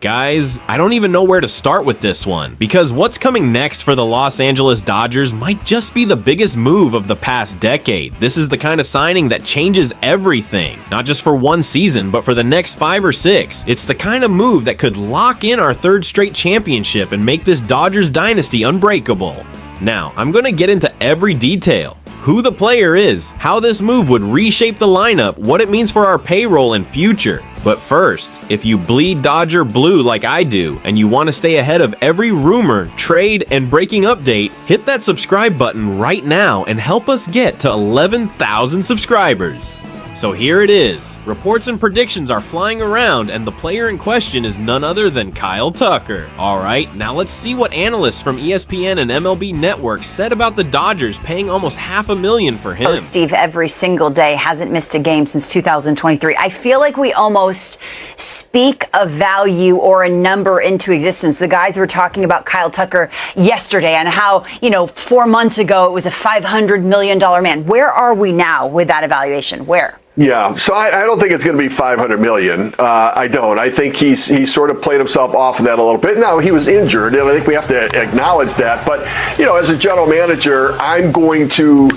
Guys, I don't even know where to start with this one, because what's coming next for the Los Angeles Dodgers might just be the biggest move of the past decade. This is the kind of signing that changes everything, not just for one season, but for the next 5 or 6. It's the kind of move that could lock in our 3rd straight championship and make this Dodgers dynasty unbreakable. Now, I'm going to get into every detail. Who the player is, how this move would reshape the lineup, what it means for our payroll and future. But first, if you bleed Dodger blue like I do, and you want to stay ahead of every rumor, trade, and breaking update, hit that subscribe button right now and help us get to 11,000 subscribers. So here it is. Reports and predictions are flying around, and the player in question is none other than Kyle Tucker. Alright, now let's see what analysts from ESPN and MLB Network said about the Dodgers paying almost $500,000 for him. Steve, every single day, hasn't missed a game since 2023. I feel like we almost speak a value or a number into existence. The guys were talking about Kyle Tucker yesterday and how, 4 months ago it was a $500 million man. Where are we now with that evaluation? Where? Yeah, so I don't think it's going to be $500 million. I don't. I think he sort of played himself off of that a little bit. Now, he was injured, and I think we have to acknowledge that. But, as a general manager, I'm going to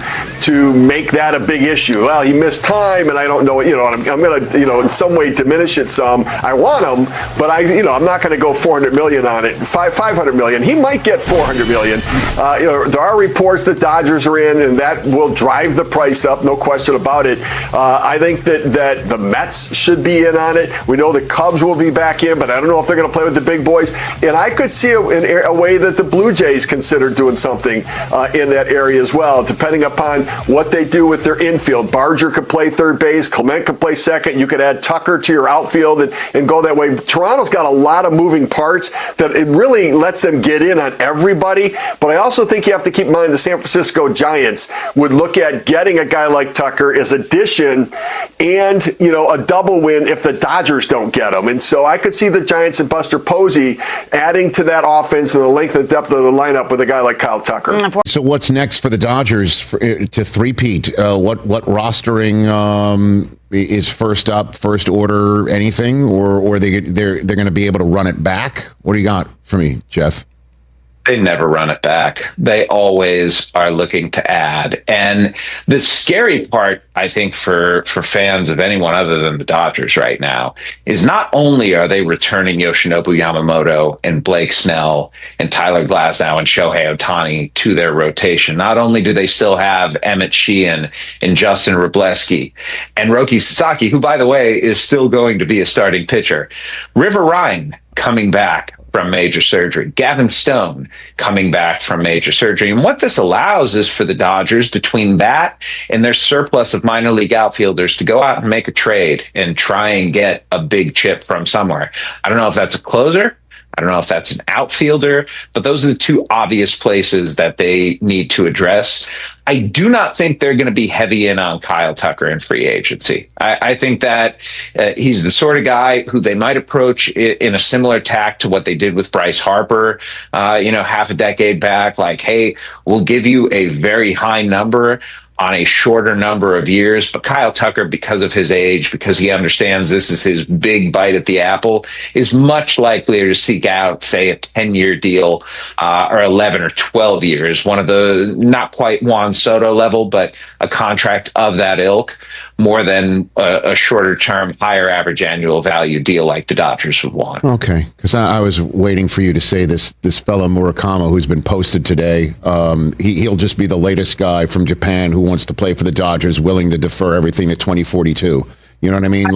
make that a big issue. Well, he missed time, and I don't know, I'm going to, in some way diminish it some. I want him, but I'm not going to go $400 million on it. $500 million. He might get $400 million. There are reports that Dodgers are in, and that will drive the price up, no question about it. I think that the Mets should be in on it. We know the Cubs will be back in, but I don't know if they're going to play with the big boys. And I could see a way that the Blue Jays consider doing something in that area as well, depending upon what they do with their infield. Barger could play third base. Clement could play second. You could add Tucker to your outfield and go that way. Toronto's got a lot of moving parts that it really lets them get in on everybody. But I also think you have to keep in mind the San Francisco Giants would look at getting a guy like Tucker as addition and, a double win if the Dodgers don't get him. And so I could see the Giants and Buster Posey adding to that offense and the length and depth of the lineup with a guy like Kyle Tucker. So what's next for the Dodgers to three-peat? What rostering is first up, first order, anything? Or they're going to be able to run it back? What do you got for me, Jeff? They never run it back. They always are looking to add. And the scary part, I think, for fans of anyone other than the Dodgers right now is not only are they returning Yoshinobu Yamamoto and Blake Snell and Tyler Glasnow and Shohei Ohtani to their rotation, not only do they still have Emmett Sheehan and Justin Wrobleski and Roki Sasaki, who, by the way, is still going to be a starting pitcher. River Ryan coming back from major surgery. Gavin Stone coming back from major surgery. And what this allows is for the Dodgers, between that and their surplus of minor league outfielders, to go out and make a trade and try and get a big chip from somewhere. I don't know if that's a closer. I don't know if that's an outfielder, but those are the two obvious places that they need to address. I do not think they're going to be heavy in on Kyle Tucker in free agency. I think that he's the sort of guy who they might approach in a similar tack to what they did with Bryce Harper, half a decade back. Like, hey, we'll give you a very high number on a shorter number of years. But Kyle Tucker, because of his age, because he understands this is his big bite at the apple, is much likelier to seek out, say, a 10-year deal or 11 or 12 years, one of the not quite Juan Soto level, but a contract of that ilk, more than a shorter term, higher average annual value deal like the Dodgers would want. Okay, because I was waiting for you to say this fellow Murakama who's been posted today. He'll just be the latest guy from Japan who wants to play for the Dodgers, willing to defer everything to 2042. You know what I mean?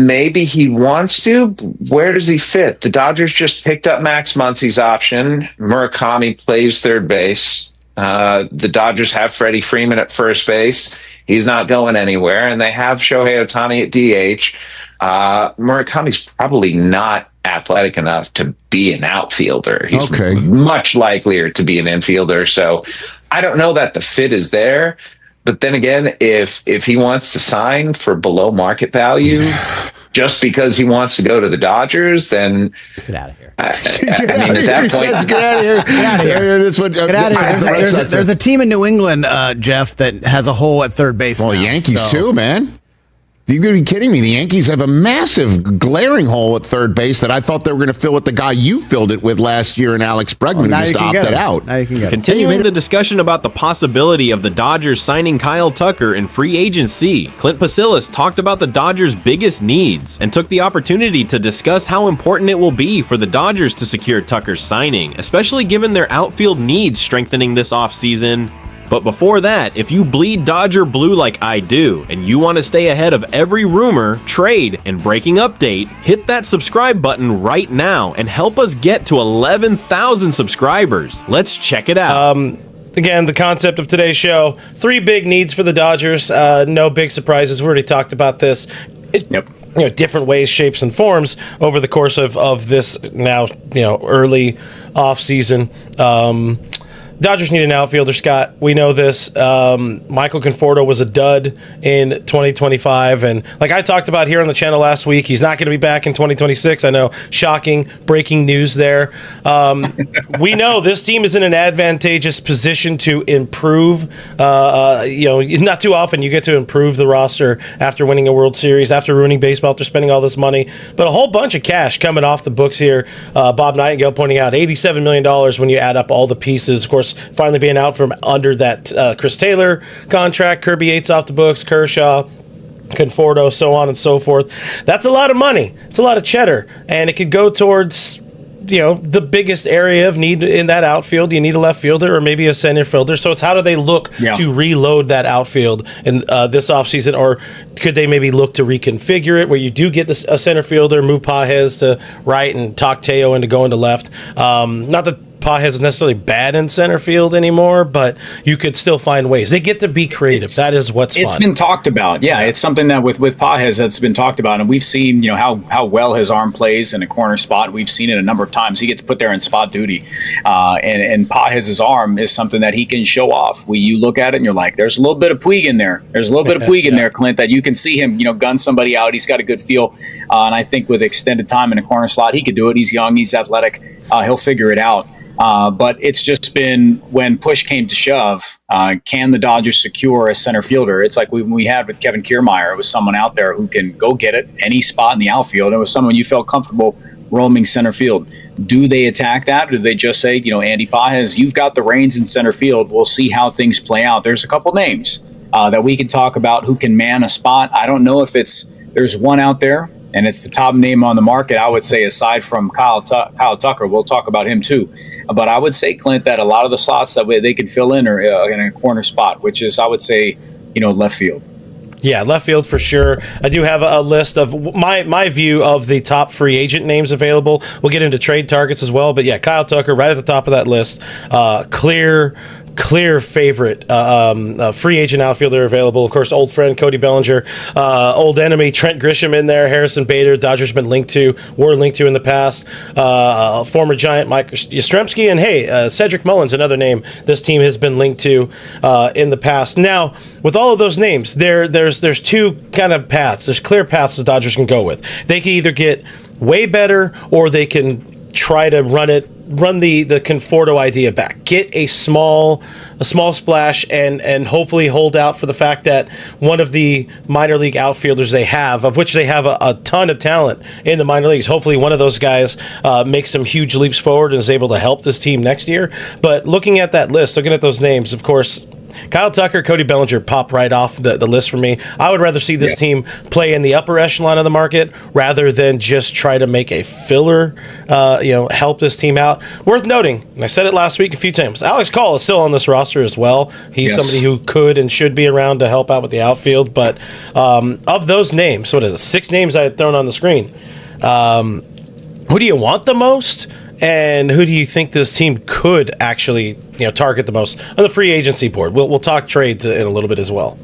Maybe he wants to. Where does he fit? The Dodgers just picked up Max Muncy's option. Murakami plays third base. The Dodgers have Freddie Freeman at first base. He's not going anywhere. And they have Shohei Ohtani at DH. Murakami's probably not athletic enough to be an outfielder. He's much likelier to be an infielder. So I don't know that the fit is there. But then again, if he wants to sign for below market value just because he wants to go to the Dodgers, then get out of here. I mean, at that point, get out of here. Get out of here. Get out of here. There's a team in New England, Jeff, that has a hole at third base. Well, now, Yankees too, man. You're going to be kidding me. The Yankees have a massive glaring hole at third base that I thought they were going to fill with the guy you filled it with last year in Alex Bregman, who just opted out. Now you can get it. Continuing the discussion about the possibility of the Dodgers signing Kyle Tucker in free agency, Clint Pasilis talked about the Dodgers' biggest needs and took the opportunity to discuss how important it will be for the Dodgers to secure Tucker's signing, especially given their outfield needs strengthening this offseason. But before that, if you bleed Dodger blue like I do, and you want to stay ahead of every rumor, trade, and breaking update, hit that subscribe button right now and help us get to 11,000 subscribers. Let's check it out. Again, the concept of today's show, 3 big needs for the Dodgers. No big surprises. We already talked about this. Different ways, shapes, and forms over the course of this now, early offseason. Dodgers need an outfielder, Scott. We know this. Michael Conforto was a dud in 2025. And like I talked about here on the channel last week, he's not going to be back in 2026. I know, shocking, breaking news there. We know this team is in an advantageous position to improve. Not too often you get to improve the roster after winning a World Series, after ruining baseball, after spending all this money. But a whole bunch of cash coming off the books here. Bob Nightingale pointing out $87 million when you add up all the pieces. Of course, finally being out from under that Chris Taylor contract, Kirby Yates off the books, Kershaw, Conforto, so on and so forth. That's a lot of money. It's a lot of cheddar, and it could go towards the biggest area of need in that outfield. You need a left fielder or maybe a center fielder. So it's how do they look to reload that outfield in this offseason, or could they maybe look to reconfigure it where you do get a center fielder, move Pages to right and talk Teo into going to left? Not that Pages is necessarily bad in center field anymore, but you could still find ways. They get to be creative. That is what's fun. It's been talked about. Yeah, it's something that with Pages that's been talked about, and we've seen how well his arm plays in a corner spot. We've seen it a number of times. He gets put there in spot duty, and Pages' arm is something that he can show off. You look at it and you're like, there's a little bit of Puig in there. There's a little bit of Puig in there, Clint, that you can see him gun somebody out. He's got a good feel, and I think with extended time in a corner slot, he could do it. He's young, he's athletic, he'll figure it out. But it's just been when push came to shove, can the Dodgers secure a center fielder? It's like we had with Kevin Kiermaier. It was someone out there who can go get it any spot in the outfield. It was someone you felt comfortable roaming center field. Do they attack that? Or do they just say, Andy Pages, you've got the reins in center field. We'll see how things play out. There's a couple names that we can talk about who can man a spot. I don't know if there's one out there, and it's the top name on the market, I would say, aside from Kyle Tucker. We'll talk about him too. But I would say, Clint, that a lot of the slots that they could fill in are in a corner spot, which is, I would say, left field. Yeah, left field for sure. I do have a list of my view of the top free agent names available. We'll get into trade targets as well. But yeah, Kyle Tucker right at the top of that list. Clear favorite free agent outfielder available. Of course, old friend Cody Bellinger, old enemy Trent Grisham in there, Harrison Bader, Dodgers were linked to in the past, former Giant Mike Yastrzemski, and Cedric Mullins, another name this team has been linked to in the past. Now, with all of those names, there's two kind of paths. There's clear paths the Dodgers can go with. They can either get way better, or they can try to run the Conforto idea back. Get a small splash and hopefully hold out for the fact that one of the minor league outfielders they have, of which they have a ton of talent in the minor leagues, hopefully one of those guys makes some huge leaps forward and is able to help this team next year. But looking at that list, looking at those names, of course, Kyle Tucker, Cody Bellinger pop right off the list for me. I would rather see this team play in the upper echelon of the market rather than just try to make a filler, help this team out. Worth noting, and I said it last week a few times, Alex Call is still on this roster as well. He's somebody who could and should be around to help out with the outfield. But of those names, what is it, 6 names I had thrown on the screen, who do you want the most? And who do you think this team could actually, target the most on the free agency board? We'll talk trades in a little bit as well.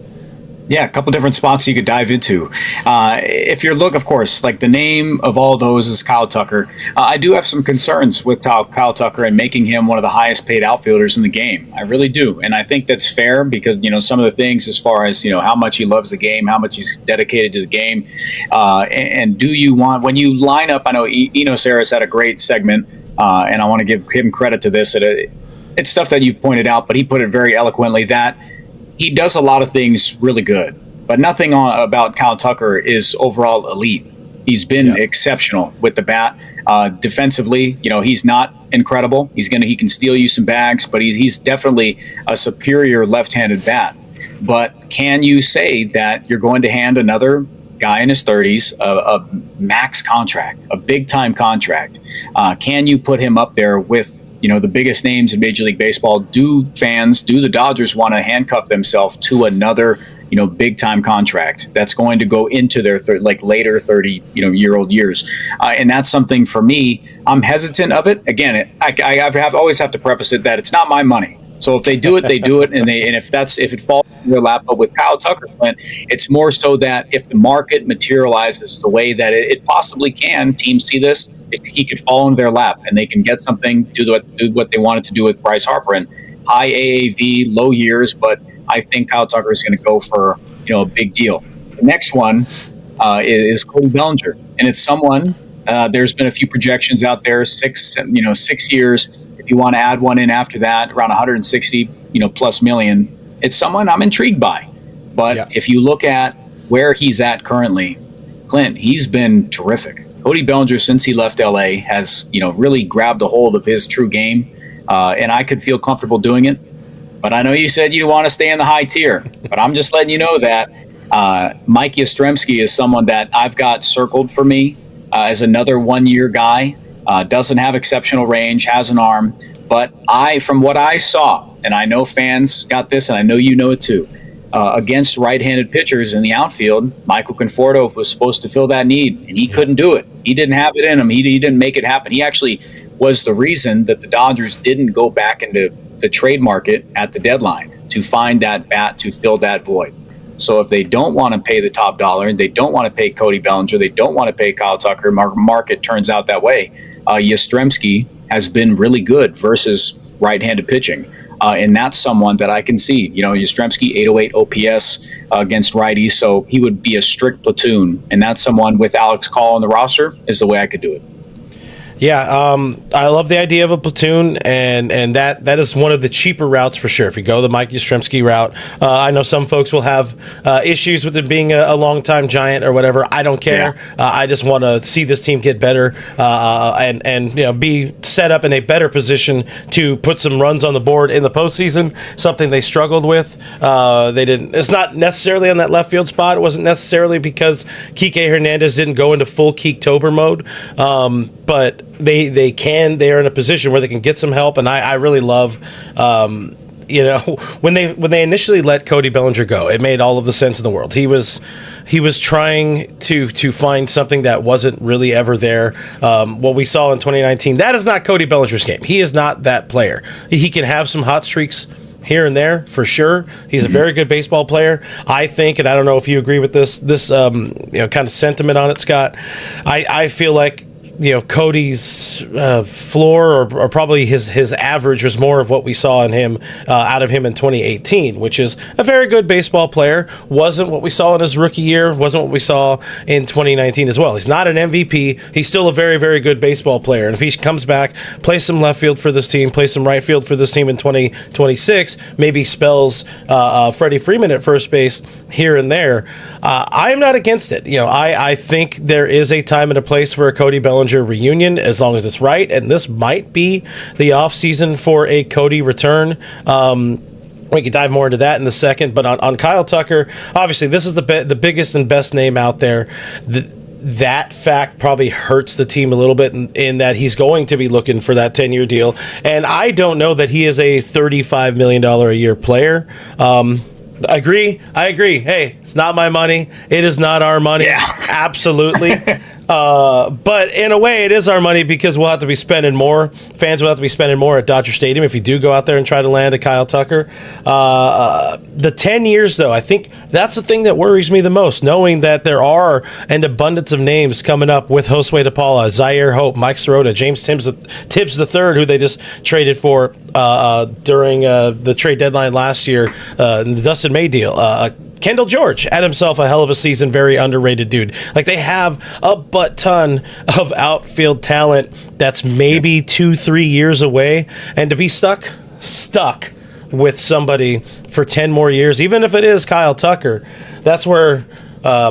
Yeah, a couple different spots you could dive into. If you're of course, like the name of all those is Kyle Tucker. I do have some concerns with Kyle Tucker and making him one of the highest paid outfielders in the game. I really do. And I think that's fair because, some of the things as far as, how much he loves the game, how much he's dedicated to the game. And do you want, when you line up, I know Eno Saris had a great segment, and I want to give him credit to this. It's stuff that you've pointed out, but he put it very eloquently that he does a lot of things really good. But nothing about Kyle Tucker is overall elite. He's been exceptional with the bat. Defensively, he's not incredible. He can steal you some bags, but he's definitely a superior left-handed bat. But can you say that you're going to hand another guy in his 30s a max contract, a big-time contract? Can you put him up there with the biggest names in Major League Baseball? Do the Dodgers want to handcuff themselves to another big time contract that's going to go into their later 30 year-old years? And that's something for me, I'm hesitant of it. Again, I always have to preface it that it's not my money. So if they do it, they do it, and if it falls in their lap. But with Kyle Tucker, Clint, it's more so that if the market materializes the way that it possibly can, teams see this, he could fall into their lap and they can get something, do what they wanted to do with Bryce Harper, and high AAV, low years. But I think Kyle Tucker is going to go for a big deal. The next one is Cody Bellinger, and it's someone. There's been a few projections out there, 6 years. If you want to add one in after that, around 160 plus million, it's someone I'm intrigued by. But if you look at where he's at currently, Clint, he's been terrific. Cody Bellinger, since he left LA, has really grabbed a hold of his true game, and I could feel comfortable doing it. But I know you said you want to stay in the high tier, but I'm just letting you know that Mike Yastrzemski is someone that I've got circled for me as another 1-year guy. Doesn't have exceptional range, has an arm, but from what I saw, and I know fans got this, and I know you know it too, against right-handed pitchers in the outfield, Michael Conforto was supposed to fill that need, and he couldn't do it. He didn't have it in him. He didn't make it happen. He actually was the reason that the Dodgers didn't go back into the trade market at the deadline to find that bat to fill that void. So if they don't want to pay the top dollar, and they don't want to pay Cody Bellinger, they don't want to pay Kyle Tucker, market turns out that way, Yastrzemski has been really good versus right-handed pitching. And that's someone that I can see. Yastrzemski, 808 OPS against righties, so he would be a strict platoon. And that's someone with Alex Call on the roster is the way I could do it. Yeah, I love the idea of a platoon, and that is one of the cheaper routes for sure. If you go the Mike Yastrzemski route, I know some folks will have issues with it being a long-time Giant or whatever. I don't care. Yeah. I just want to see this team get better and be set up in a better position to put some runs on the board in the postseason. Something they struggled with. They didn't. It's not necessarily on that left field spot. It wasn't necessarily because Kike Hernandez didn't go into full Keektober mode, but they're in a position where they can get some help, and I really love when they initially let Cody Bellinger go, it made all of the sense in the world. He was trying to find something that wasn't really ever there. What we saw in 2019, that is not Cody Bellinger's game. He is not that player. He can have some hot streaks here and there for sure. He's a very good baseball player, I think, and I don't know if you agree with this kind of sentiment on it, Scott. I feel like Cody's floor or probably his average was more of what we saw in him out of him in 2018, which is a very good baseball player. Wasn't what we saw in his rookie year, wasn't what we saw in 2019 as well. He's not an MVP. He's still a very, very good baseball player. And if he comes back, plays some left field for this team, plays some right field for this team in 2026, maybe spells Freddie Freeman at first base here and there, I'm not against it. I think there is a time and a place for a Cody Bellinger reunion as long as it's right, and this might be the offseason for a Cody return. We can dive more into that in a second, but on Kyle Tucker, obviously this is the biggest and best name out there. That fact probably hurts the team a little bit in that he's going to be looking for that 10-year deal, and I don't know that he is a $35 million a year player. I agree. Hey, it's not my money. It is not our money. Yeah. Absolutely. But in a way, it is our money because we'll have to be spending more. Fans will have to be spending more at Dodger Stadium if you do go out there and try to land a Kyle Tucker. The 10 years, though, I think that's the thing that worries me the most, knowing that there are an abundance of names coming up with Josue De Paula, Zaire Hope, Mike Sirota, James Tibbs III, who they just traded for during the trade deadline last year, the Dustin May deal. Kendall George had himself a hell of a season, very underrated dude. Like, they have a butt ton of outfield talent that's maybe 2-3 years away, and to be stuck with somebody for 10 more years, even if it is Kyle Tucker, that's where, I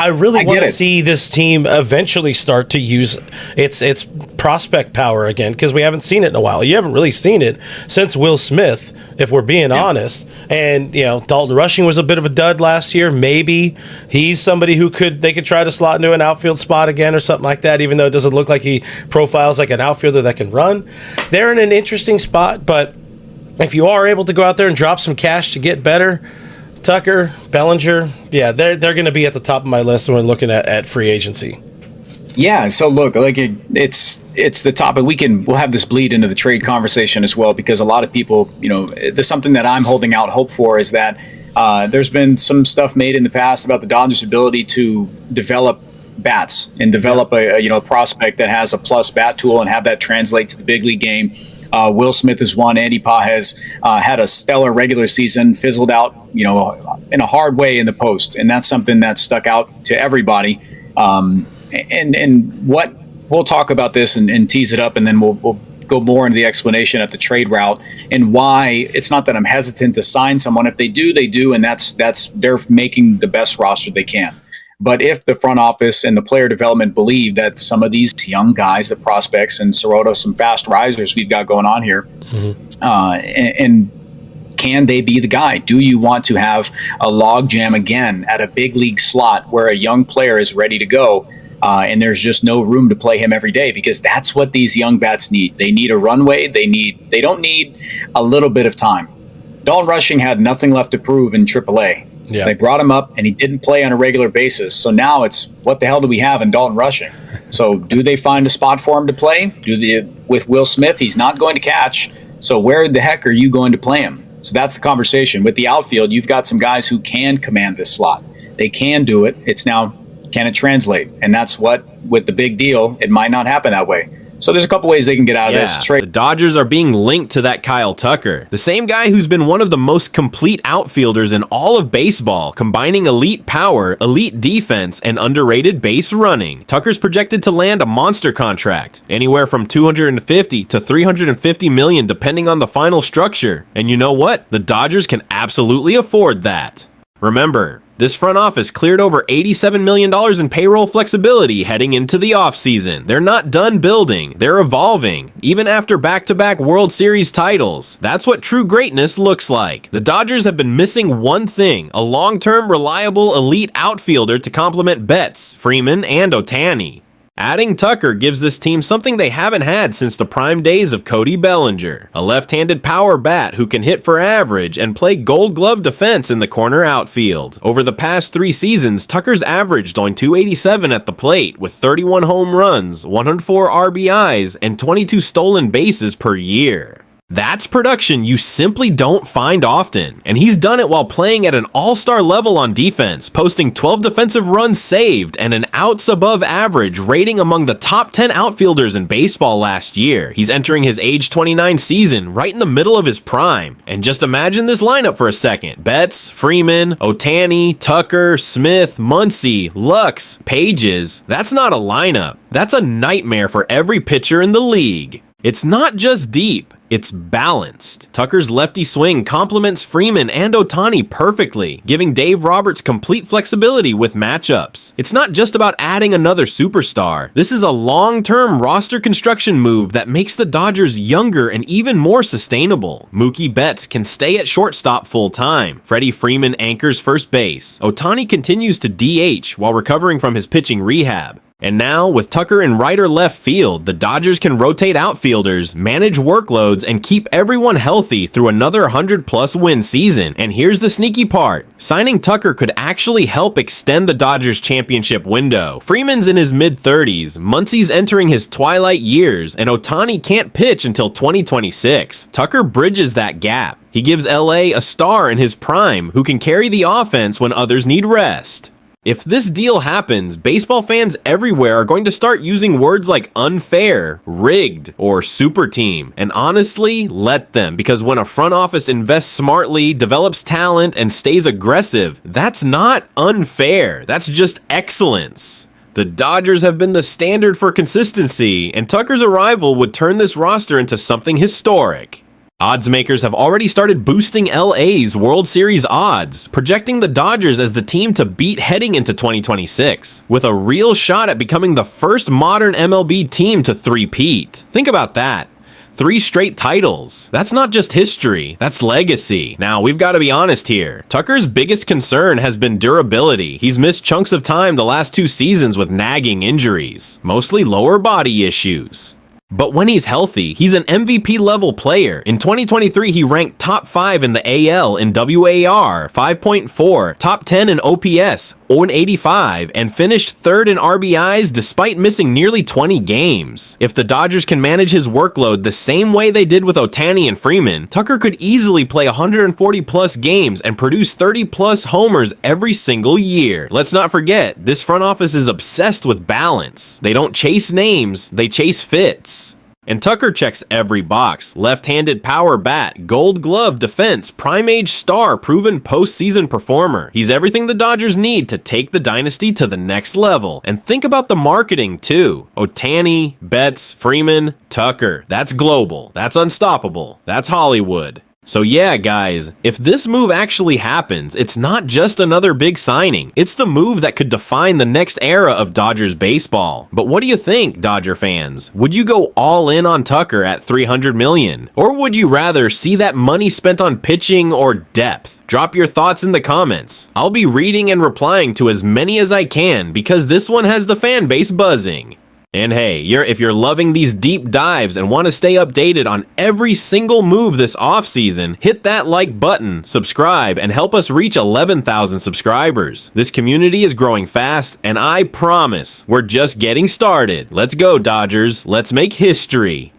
really want to see this team eventually start to use its prospect power again, because we haven't seen it in a while. You haven't really seen it since Will Smith, if we're being honest. And, Dalton Rushing was a bit of a dud last year. Maybe he's somebody who they could try to slot into an outfield spot again or something like that, even though it doesn't look like he profiles like an outfielder that can run. They're in an interesting spot, but if you are able to go out there and drop some cash to get better, Tucker, Bellinger, they're going to be at the top of my list when we're looking at free agency. Yeah, so look, it's the topic. We'll have this bleed into the trade conversation as well, because a lot of people, there's something that I'm holding out hope for, is that there's been some stuff made in the past about the Dodgers' ability to develop bats and develop a prospect that has a plus bat tool and have that translate to the big league game. Will Smith is one. Andy Paz has had a stellar regular season, fizzled out, in a hard way in the post, and that's something that stuck out to everybody. And what we'll talk about this and tease it up, and then we'll go more into the explanation at the trade route and why it's not that I'm hesitant to sign someone. If they do, they do, and that's they're making the best roster they can. But if the front office and the player development believe that some of these young guys, the prospects, and Soroto, some fast risers we've got going on here, and can they be the guy? Do you want to have a log jam again at a big league slot where a young player is ready to go, and there's just no room to play him every day? Because that's what these young bats need. They need a runway. They don't need a little bit of time. Dalton Rushing had nothing left to prove in AAA. Yeah. They brought him up, and he didn't play on a regular basis. So now it's, what the hell do we have in Dalton Rushing? So do they find a spot for him to play? With Will Smith, he's not going to catch. So where the heck are you going to play him? So that's the conversation. With the outfield, you've got some guys who can command this slot. They can do it. It's now, can it translate? And that's what, with the big deal, it might not happen that way. So there's a couple ways they can get out of this trade. The Dodgers are being linked to that Kyle Tucker, the same guy who's been one of the most complete outfielders in all of baseball, combining elite power, elite defense, and underrated base running. Tucker's projected to land a monster contract, anywhere from $250 to $350 million depending on the final structure. And you know what? The Dodgers can absolutely afford that. Remember, this front office cleared over $87 million in payroll flexibility heading into the offseason. They're not done building, they're evolving, even after back-to-back World Series titles. That's what true greatness looks like. The Dodgers have been missing one thing, a long-term, reliable, elite outfielder to complement Betts, Freeman, and Ohtani. Adding Tucker gives this team something they haven't had since the prime days of Cody Bellinger, a left-handed power bat who can hit for average and play gold glove defense in the corner outfield. Over the past 3 seasons, Tucker's averaged on .287 at the plate with 31 home runs, 104 RBIs, and 22 stolen bases per year. That's production you simply don't find often, and he's done it while playing at an all-star level on defense, posting 12 defensive runs saved and an outs above average rating among the top 10 outfielders in baseball last year. He's entering his age 29 season right in the middle of his prime. And just imagine this lineup for a second. Betts, Freeman, Ohtani, Tucker, Smith, Muncy, Lux, Pages. That's not a lineup. That's a nightmare for every pitcher in the league. It's not just deep, it's balanced. Tucker's lefty swing complements Freeman and Ohtani perfectly, giving Dave Roberts complete flexibility with matchups. It's not just about adding another superstar. This is a long-term roster construction move that makes the Dodgers younger and even more sustainable. Mookie Betts can stay at shortstop full-time. Freddie Freeman anchors first base. Ohtani continues to DH while recovering from his pitching rehab. And now, with Tucker in right or left field, the Dodgers can rotate outfielders, manage workloads, and keep everyone healthy through another 100-plus win season. And here's the sneaky part. Signing Tucker could actually help extend the Dodgers championship window. Freeman's in his mid-30s, Muncy's entering his twilight years, and Ohtani can't pitch until 2026. Tucker bridges that gap. He gives LA a star in his prime who can carry the offense when others need rest. If this deal happens, baseball fans everywhere are going to start using words like unfair, rigged, or super team. And honestly, let them, because when a front office invests smartly, develops talent, and stays aggressive, that's not unfair. That's just excellence. The Dodgers have been the standard for consistency, and Tucker's arrival would turn this roster into something historic. Odds makers have already started boosting LA's World Series odds, projecting the Dodgers as the team to beat heading into 2026, with a real shot at becoming the first modern MLB team to three-peat. Think about that. 3 straight titles. That's not just history, that's legacy. Now, we've got to be honest here. Tucker's biggest concern has been durability. He's missed chunks of time the last 2 seasons with nagging injuries, mostly lower body issues. But when he's healthy, he's an MVP level player. In 2023, he ranked top 5 in the AL in WAR, 5.4, top 10 in OPS, 0.85, and finished 3rd in RBIs despite missing nearly 20 games. If the Dodgers can manage his workload the same way they did with Ohtani and Freeman, Tucker could easily play 140 plus games and produce 30 plus homers every single year. Let's not forget, this front office is obsessed with balance. They don't chase names, they chase fits. And Tucker checks every box. Left-handed power bat, gold glove defense, prime age star, proven postseason performer. He's everything the Dodgers need to take the dynasty to the next level. And think about the marketing too. Ohtani, Betts, Freeman, Tucker. That's global. That's unstoppable. That's Hollywood. So yeah, guys, if this move actually happens, it's not just another big signing. It's the move that could define the next era of Dodgers baseball. But what do you think, Dodger fans? Would you go all in on Tucker at $300 million? Or would you rather see that money spent on pitching or depth? Drop your thoughts in the comments. I'll be reading and replying to as many as I can because this one has the fan base buzzing. And hey, if you're loving these deep dives and want to stay updated on every single move this offseason, hit that like button, subscribe, and help us reach 11,000 subscribers. This community is growing fast, and I promise we're just getting started. Let's go, Dodgers. Let's make history.